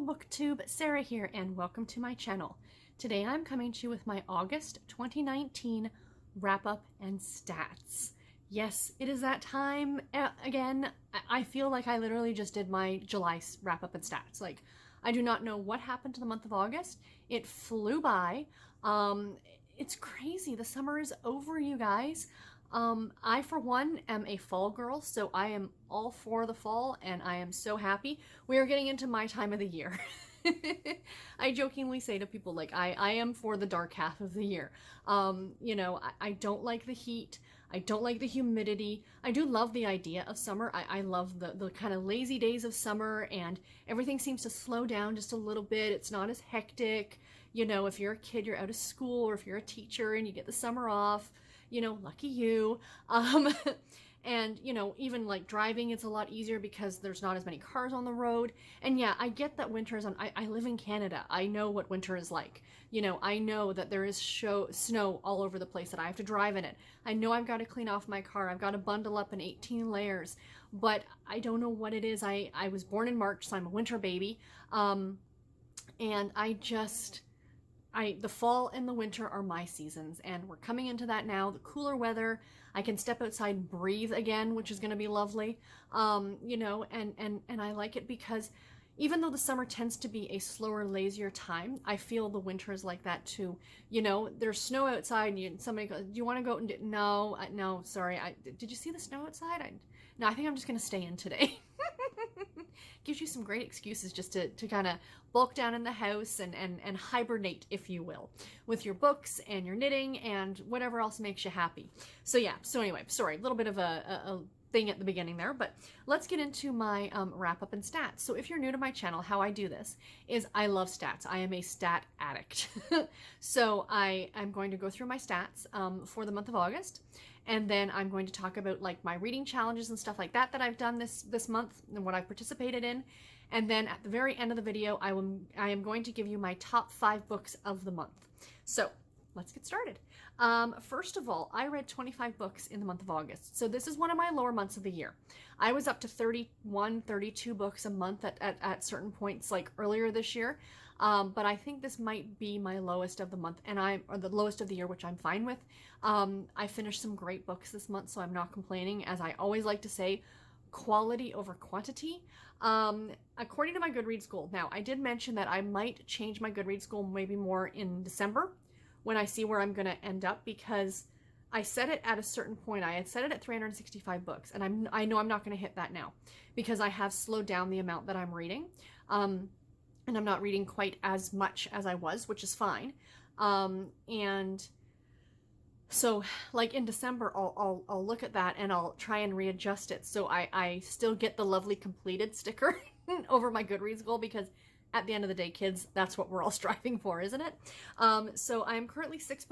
Booktube, Sarah here, and welcome to my channel. Today I'm coming to you with my August 2019 wrap-up and stats. Yes, it is that time again. I feel like I literally just did my July wrap-up and stats. Like, I do not know what happened to the month of August. It flew by. It's crazy. The summer is over, you guys. I, for one, am a fall girl, so I am all for the fall, and I am so happy. We are getting into my time of the year. I jokingly say to people, like, I am for the dark half of the year. You know, I don't like the heat. I don't like the humidity. I do love the idea of summer. I love the kind of lazy days of summer, and everything seems to slow down just a little bit. It's not as hectic. You know, if you're a kid, you're out of school, or if you're a teacher and you get the summer off, you know, lucky you. And, you know, even like driving, it's a lot easier because there's not as many cars on the road. And yeah, I get that winter is on. I live in Canada. I know what winter is like. You know, I know that there is snow all over the place, that I have to drive in it. I know I've got to clean off my car. I've got to bundle up in 18 layers. But I don't know what it is. I was born in March, so I'm a winter baby. And the fall and the winter are my seasons, and we're coming into that now. The cooler weather, I can step outside and breathe again, which is going to be lovely. You know, and I like it because even though the summer tends to be a slower, lazier time, I feel the winter is like that too. You know, there's snow outside, and somebody goes, "Do you want to go?" And no, no, sorry. Did you see the snow outside? No, I think I'm just going to stay in today. Gives you some great excuses just to kind of bulk down in the house and hibernate, if you will, with your books and your knitting and whatever else makes you happy. So yeah, so anyway, sorry, a little bit of a thing at the beginning there, but let's get into my wrap up and stats. So if you're new to my channel, how I do this is I love stats. I am a stat addict. So I'm going to go through my stats for the month of August, and then I'm going to talk about like my reading challenges and stuff like that I've done this month and what I've participated in. And then at the very end of the video, I am going to give you my top 5 books of the month. So let's get started. First of all, I read 25 books in the month of August. So this is one of my lower months of the year. I was up to 31, 32 books a month at certain points like earlier this year. But I think this might be my lowest of the month, or the lowest of the year, which I'm fine with. I finished some great books this month, so I'm not complaining. As I always like to say, quality over quantity. According to my Goodreads goal. Now, I did mention that I might change my Goodreads goal maybe more in December when I see where I'm going to end up, because I set it at a certain point. I had set it at 365 books, and I know I'm not going to hit that now because I have slowed down the amount that I'm reading. And I'm not reading quite as much as I was, which is fine. And so like in December, I'll look at that and I'll try and readjust it so I still get the lovely completed sticker over my Goodreads goal, because at the end of the day, kids, that's what we're all striving for, isn't it? So I'm currently 6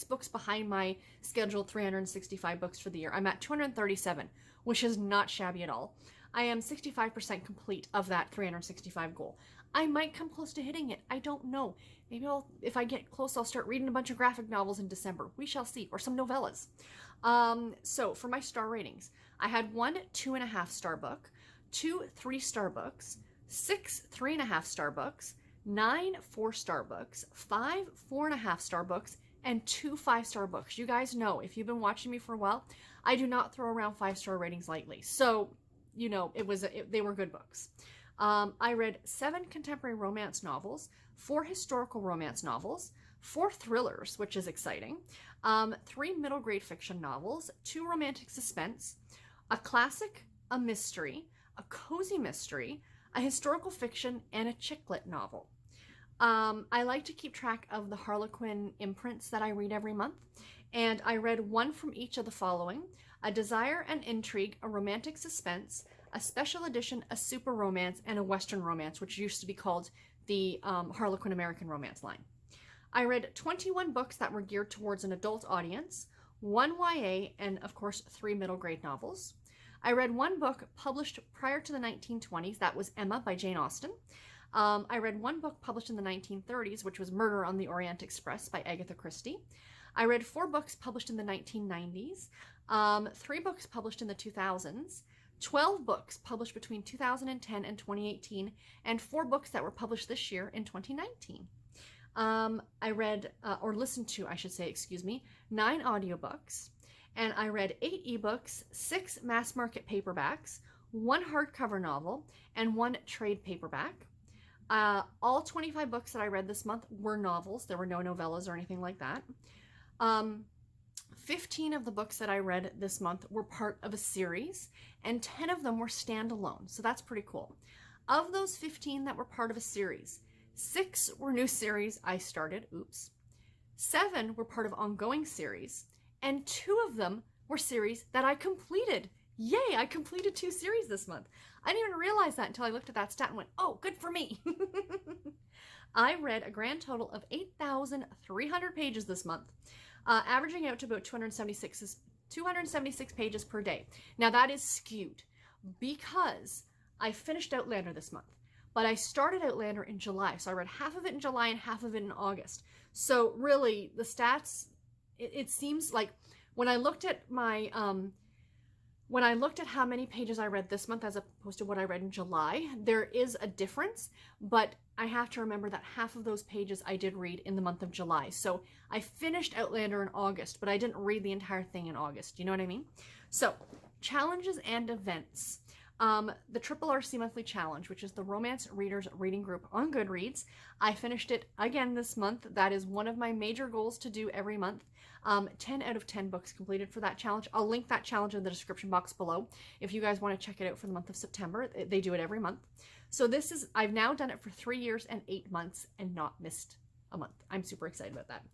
books behind my scheduled 365 books for the year. I'm at 237, which is not shabby at all. I am 65% complete of that 365 goal. I might come close to hitting it. I don't know. Maybe if I get close, I'll start reading a bunch of graphic novels in December. We shall see. Or some novellas. So for my star ratings, I had 1 2.5 star book, 2 3-star books, 6 3.5 star books, 9 4-star books, 5 4.5 star books, and 2 5-star books. You guys know, if you've been watching me for a while, I do not throw around 5-star ratings lightly. So, you know, they were good books. I read 7 contemporary romance novels, 4 historical romance novels, 4 thrillers, which is exciting, 3 middle grade fiction novels, 2 romantic suspense, a classic, a mystery, a cozy mystery, a historical fiction, and a chick lit novel. I like to keep track of the Harlequin imprints that I read every month, and I read 1 from each of the following: a desire and intrigue, a romantic suspense, a special edition, a super romance, and a western romance, which used to be called the Harlequin American Romance line. I read 21 books that were geared towards an adult audience, 1 YA, and of course 3 middle grade novels. I read 1 book published prior to the 1920s, that was Emma by Jane Austen. I read 1 book published in the 1930s, which was Murder on the Orient Express by Agatha Christie. I read 4 books published in the 1990s, 3 books published in the 2000s, 12 books published between 2010 and 2018, and 4 books that were published this year in 2019. I read, or listened to, I should say, 9 audiobooks, and I read 8 ebooks, 6 mass market paperbacks, 1 hardcover novel, and 1 trade paperback. All 25 books that I read this month were novels. There were no novellas or anything like that. 15 of the books that I read this month were part of a series, and 10 of them were standalone, so that's pretty cool. Of those 15 that were part of a series, 6 were new series I started, 7 were part of ongoing series, and 2 of them were series that I completed. Yay, I completed 2 series this month. I didn't even realize that until I looked at that stat and went, oh, good for me. I read a grand total of 8,300 pages this month, averaging out to about 276 pages per day. Now that is skewed because I finished Outlander this month, but I started Outlander in July. So I read half of it in July and half of it in August. So really the stats, it seems like when I looked at my, when I looked at how many pages I read this month as opposed to what I read in July, there is a difference, but I have to remember that half of those pages I did read in the month of July. So I finished Outlander in August, but I didn't read the entire thing in August. You know what I mean? So challenges and events. The Triple RC Monthly Challenge, which is the Romance Readers Reading Group on Goodreads. I finished it again this month. That is one of my major goals to do every month. 10 out of 10 books completed for that challenge. I'll link that challenge in the description box below if you guys want to check it out for the month of September. They do it every month. So I've now done it for 3 years and 8 months and not missed a month. I'm super excited about that.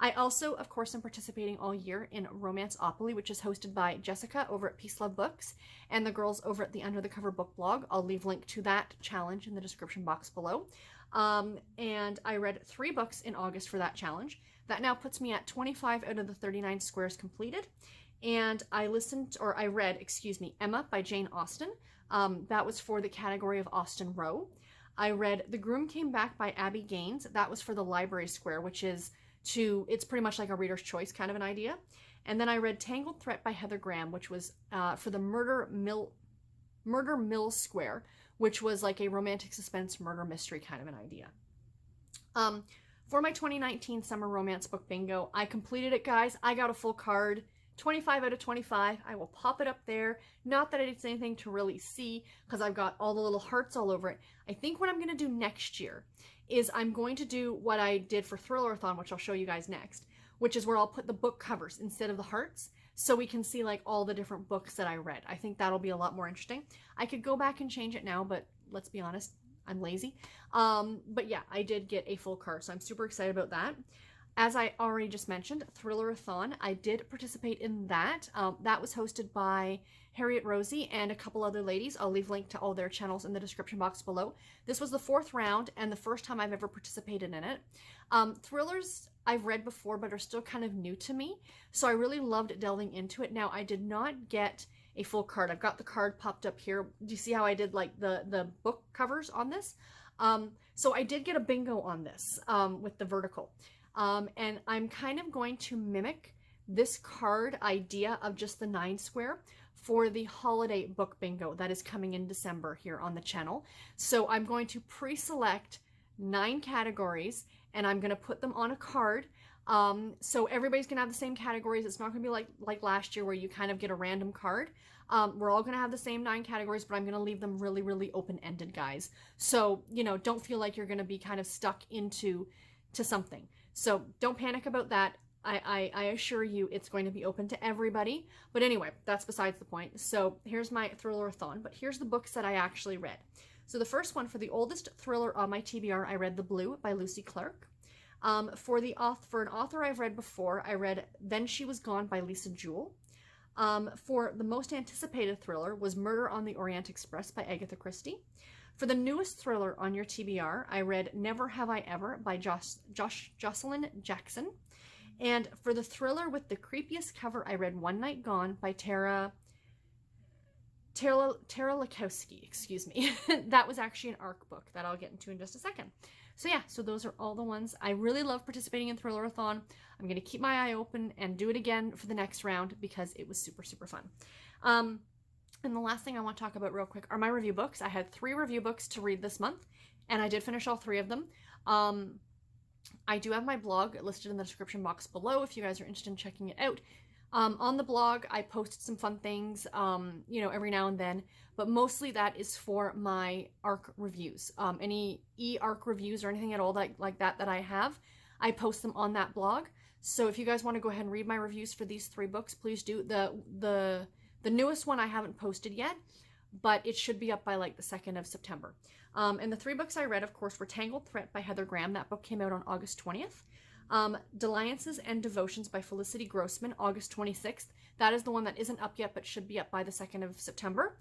I also, of course, am participating all year in Romanceopoly, which is hosted by Jessica over at Peace Love Books and the girls over at the Under the Cover book blog. I'll leave a link to that challenge in the description box below. And I read 3 books in August for that challenge. That now puts me at 25 out of the 39 squares completed. And I read, Emma by Jane Austen. That was for the category of Austen Row. I read The Groom Came Back by Abby Gaines. That was for the library square, which is it's pretty much like a reader's choice kind of an idea. And then I read Tangled Threat by Heather Graham, which was for the Murder Mill Square, which was like a romantic suspense murder mystery kind of an idea. For my 2019 Summer Romance Book Bingo, I completed it, guys. I got a full card. 25 out of 25. I will pop it up there. Not that it's anything to really see because I've got all the little hearts all over it. I think what I'm going to do next year is I'm going to do what I did for Thriller-a-thon, which I'll show you guys next, which is where I'll put the book covers instead of the hearts so we can see like all the different books that I read. I think that'll be a lot more interesting. I could go back and change it now, but let's be honest, I'm lazy. But yeah, I did get a full card, so I'm super excited about that. As I already just mentioned, Thriller-a-thon, I did participate in that. That was hosted by Harriet Rosie and a couple other ladies. I'll leave a link to all their channels in the description box below. This was the 4th round and the first time I've ever participated in it. Thrillers I've read before but are still kind of new to me, so I really loved delving into it. Now, I did not get a full card. I've got the card popped up here. Do you see how I did like the book covers on this? So I did get a bingo on this with the vertical. And I'm kind of going to mimic this card idea of just the 9 square for the holiday book bingo that is coming in December here on the channel. So I'm going to pre-select 9 categories and I'm going to put them on a card. So everybody's going to have the same categories. It's not going to be like last year where you kind of get a random card. We're all going to have the same 9 categories, but I'm going to leave them really, really open-ended, guys. So, you know, don't feel like you're going to be kind of stuck into something. So don't panic about that. I assure you it's going to be open to everybody. But anyway, that's besides the point. So here's my Thriller-a-thon, but here's the books that I actually read. So the first one, for the oldest thriller on my TBR, I read The Blue by Lucy Clark. For an author I've read before, I read Then She Was Gone by Lisa Jewell. For the most anticipated thriller was Murder on the Orient Express by Agatha Christie. For the newest thriller on your TBR, I read Never Have I Ever by Jocelyn Jackson. And for the thriller with the creepiest cover, I read One Night Gone by Tara Lakowski, excuse me. That was actually an ARC book that I'll get into in just a second. So yeah, so those are all the ones. I really love participating in Thriller-a-thon. I'm going to keep my eye open and do it again for the next round because it was super, super fun. And the last thing I want to talk about real quick are my review books. I had 3 review books to read this month, and I did finish all 3 of them. I do have my blog listed in the description box below if you guys are interested in checking it out. On the blog, I post some fun things, every now and then, but mostly that is for my ARC reviews. Any e-ARC reviews or anything at all like that I have, I post them on that blog. So if you guys want to go ahead and read my reviews for these 3 books, please do. The newest one I haven't posted yet, but it should be up by like the 2nd of September. And the 3 books I read, of course, were Tangled Threat by Heather Graham. That book came out on August 20th. Dalliances and Devotions by Felicity Grossman, August 26th. That is the one that isn't up yet, but should be up by the 2nd of September.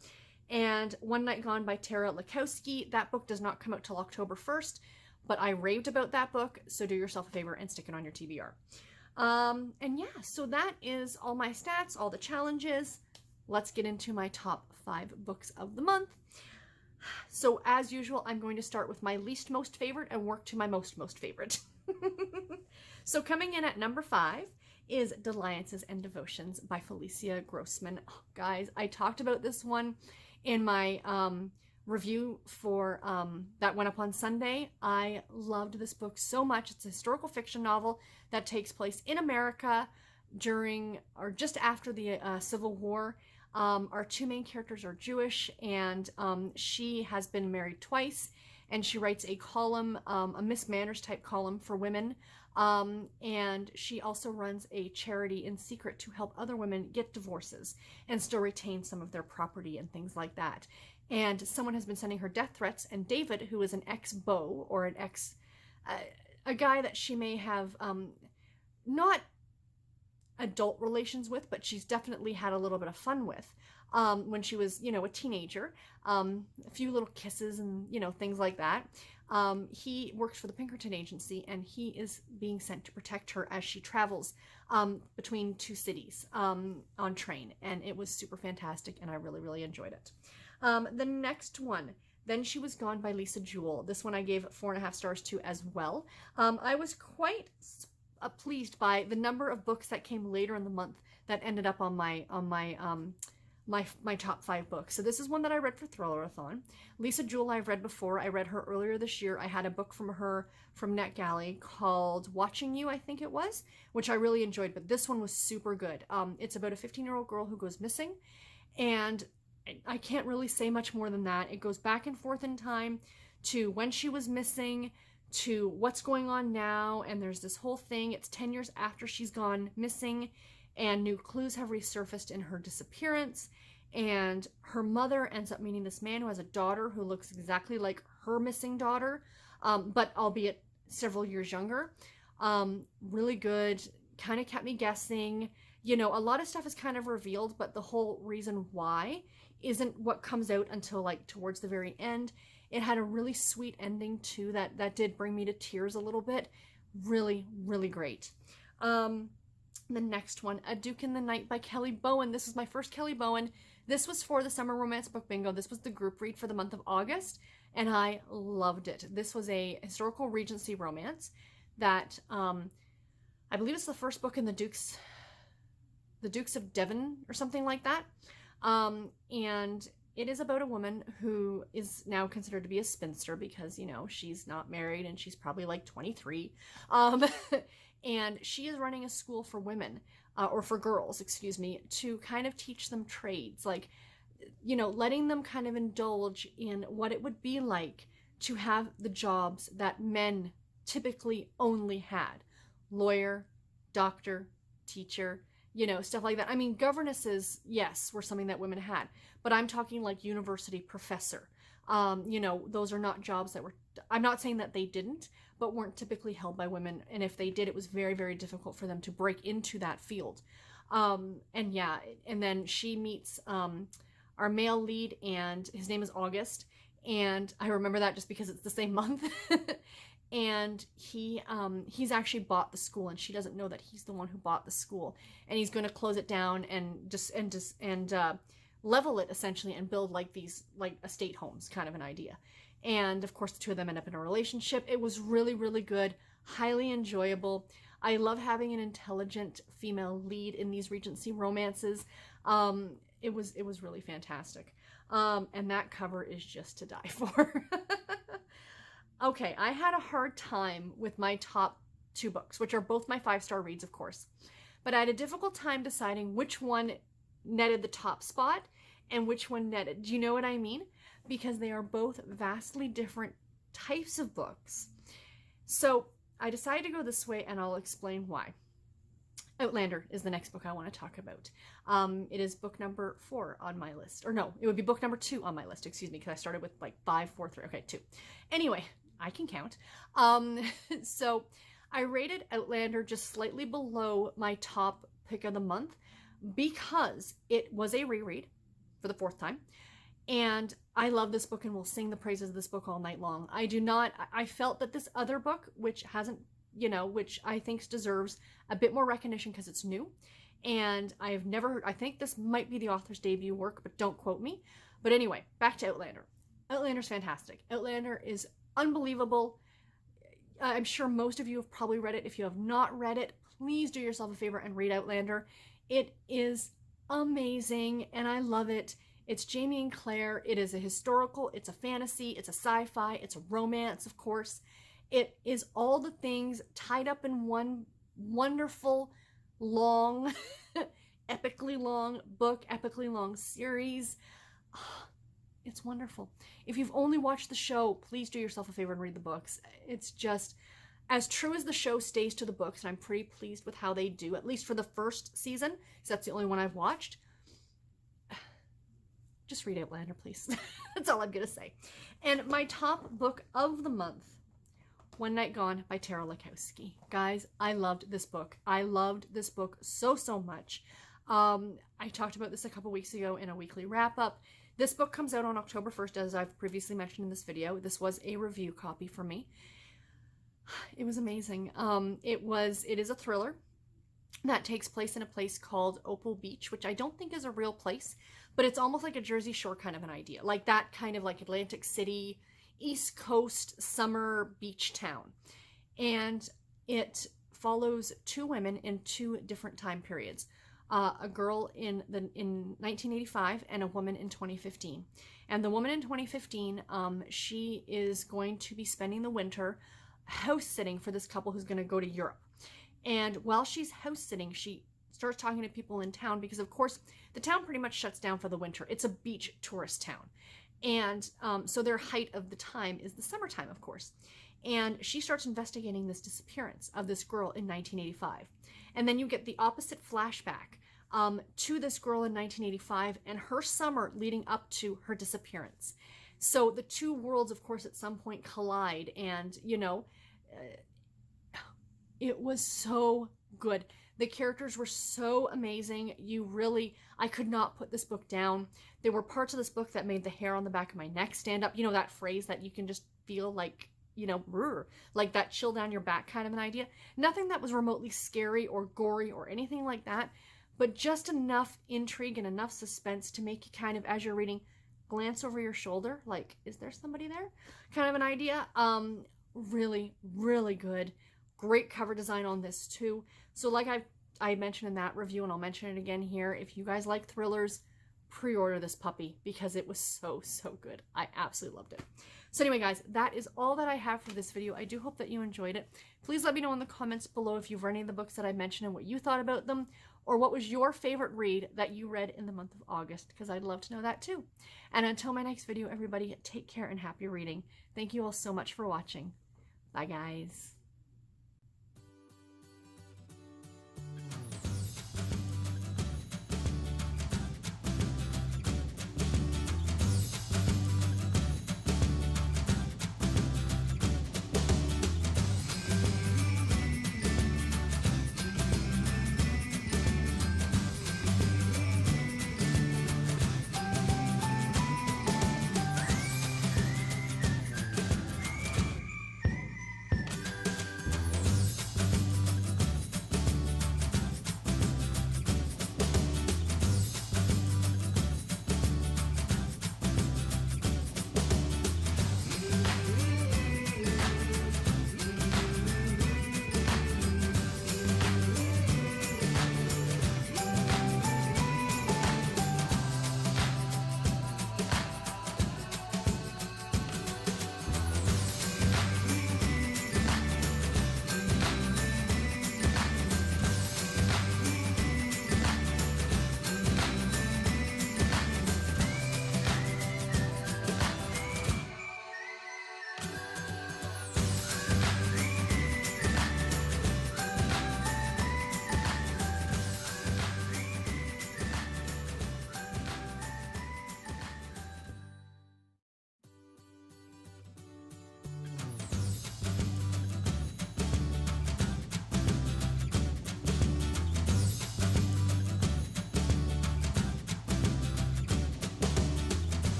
And One Night Gone by Tara Lakowski. That book does not come out till October 1st, but I raved about that book, so do yourself a favor and stick it on your TBR. And yeah, so that is all my stats, all the challenges. Let's get into my top 5 books of the month. So as usual, I'm going to start with my least most favorite and work to my most favorite. So coming in at number 5 is Dalliances and Devotions by Felicia Grossman. Oh, guys, I talked about this one in my review for that went up on Sunday. I loved this book so much. It's a historical fiction novel that takes place in America during or just after the Civil War. Our 2 main characters are Jewish, and she has been married twice, and she writes a column, a Miss Manners type column for women, and she also runs a charity in secret to help other women get divorces and still retain some of their property and things like that. And someone has been sending her death threats, and David, who is an ex-beau or an a guy that she may have not adult relations with, but she's definitely had a little bit of fun with when she was, a teenager. A few little kisses and, things like that. He works for the Pinkerton Agency, and he is being sent to protect her as she travels between 2 cities on train. And it was super fantastic, and I really, really enjoyed it. The next one, Then She Was Gone by Lisa Jewell. This one I gave 4.5 stars to as well. I was quite pleased by the number of books that came later in the month that ended up on my top 5 books. So this is one that I read for Thrillerathon. Lisa Jewell I've read before. I read her earlier this year. I had a book from her from NetGalley called Watching You, I think it was, which I really enjoyed, but this one was super good. It's about a 15-year-old girl who goes missing, and I can't really say much more than that. It goes back and forth in time to when she was missing, to what's going on now, and there's this whole thing. It's 10 years after she's gone missing, and new clues have resurfaced in her disappearance, and her mother ends up meeting this man who has a daughter who looks exactly like her missing daughter, but albeit several years younger. Really good, kind of kept me guessing. A lot of stuff is kind of revealed, but the whole reason why isn't what comes out until like towards the very end. It had a really sweet ending too that did bring me to tears a little bit. Really, really great. The next one, A Duke in the Night by Kelly Bowen. This is my first Kelly Bowen. This was for the Summer Romance Book Bingo. This was the group read for the month of August, and I loved it. This was a historical Regency romance that I believe it's the first book in the Dukes of Devon or something like that. And it is about a woman who is now considered to be a spinster because, she's not married and she's probably like 23. And she is running a school for women, or for girls, excuse me, to kind of teach them trades, like, letting them kind of indulge in what it would be like to have the jobs that men typically only had. Lawyer, doctor, teacher, stuff like that. I mean, governesses, yes, were something that women had, but I'm talking like university professor. Those are not jobs that were, I'm not saying that they didn't, but weren't typically held by women. And if they did, it was very, very difficult for them to break into that field. And then she meets our male lead, and his name is August. And I remember that just because it's the same month. And he's actually bought the school, and she doesn't know that he's the one who bought the school, and he's going to close it down and level it essentially and build like these like estate homes, kind of an idea. And of course the 2 of them end up in a relationship. It was really, really good, highly enjoyable. I love having an intelligent female lead in these Regency romances. it was really fantastic. And that cover is just to die for. Okay, I had a hard time with my top 2 books, which are both my 5-star reads, of course. But I had a difficult time deciding which one netted the top spot and which one netted. Do you know what I mean? Because they are both vastly different types of books. So I decided to go this way, and I'll explain why. Outlander is the next book I want to talk about. It is book number 4 on my list. Or no, it would be book number 2 on my list, excuse me, because I started with like 5, 4, 3. Okay, 2. Anyway, I can count. So I rated Outlander just slightly below my top pick of the month because it was a reread for the 4th time. And I love this book and will sing the praises of this book all night long. I felt that this other book, which hasn't, which I think deserves a bit more recognition because it's new. And I have never heard, I think this might be the author's debut work, but don't quote me. But anyway, back to Outlander. Outlander's fantastic. Outlander is unbelievable. I'm sure most of you have probably read it. If you have not read it, please do yourself a favor and read Outlander. It is amazing and I love it. It's Jamie and Claire. It is a historical, it's a fantasy, it's a sci-fi, it's a romance, of course. It is all the things tied up in one wonderful, long, epically long book, epically long series. It's wonderful. If you've only watched the show, please do yourself a favor and read the books. It's just as true as the show stays to the books, and I'm pretty pleased with how they do, at least for the first season, because that's the only one I've watched. Just read Outlander, please. That's all I'm going to say. And my top book of the month, One Night Gone by Tara Lakowski. Guys, I loved this book. I loved this book so, so much. I talked about this a couple weeks ago in a weekly wrap-up. This book comes out on October 1st, as I've previously mentioned in this video. This was a review copy for me. It was amazing. It is a thriller that takes place in a place called Opal Beach, which I don't think is a real place, but it's almost like a Jersey Shore kind of an idea. Like that kind of like Atlantic City, East Coast summer beach town. And it follows 2 women in 2 different time periods. A girl in 1985 and a woman in 2015. And the woman in 2015, she is going to be spending the winter house sitting for this couple who's going to go to Europe. And while she's house sitting, she starts talking to people in town because, of course, the town pretty much shuts down for the winter. It's a beach tourist town. And so their height of the time is the summertime, of course. And she starts investigating this disappearance of this girl in 1985. And then you get the opposite flashback to this girl in 1985 and her summer leading up to her disappearance. So the 2 worlds, of course, at some point collide. And, it was so good. The characters were so amazing. I could not put this book down. There were parts of this book that made the hair on the back of my neck stand up. You know, that phrase that you can just feel like, like that chill down your back kind of an idea. Nothing that was remotely scary or gory or anything like that, but just enough intrigue and enough suspense to make you kind of, as you're reading, glance over your shoulder, like, is there somebody there? Kind of an idea. Really, really good. Great cover design on this too. So like I mentioned in that review, and I'll mention it again here, if you guys like thrillers, pre-order this puppy because it was so, so good. I absolutely loved it. So anyway, guys, that is all that I have for this video. I do hope that you enjoyed it. Please let me know in the comments below if you've read any of the books that I mentioned and what you thought about them, or what was your favorite read that you read in the month of August, because I'd love to know that too. And until my next video, everybody, take care and happy reading. Thank you all so much for watching. Bye, guys.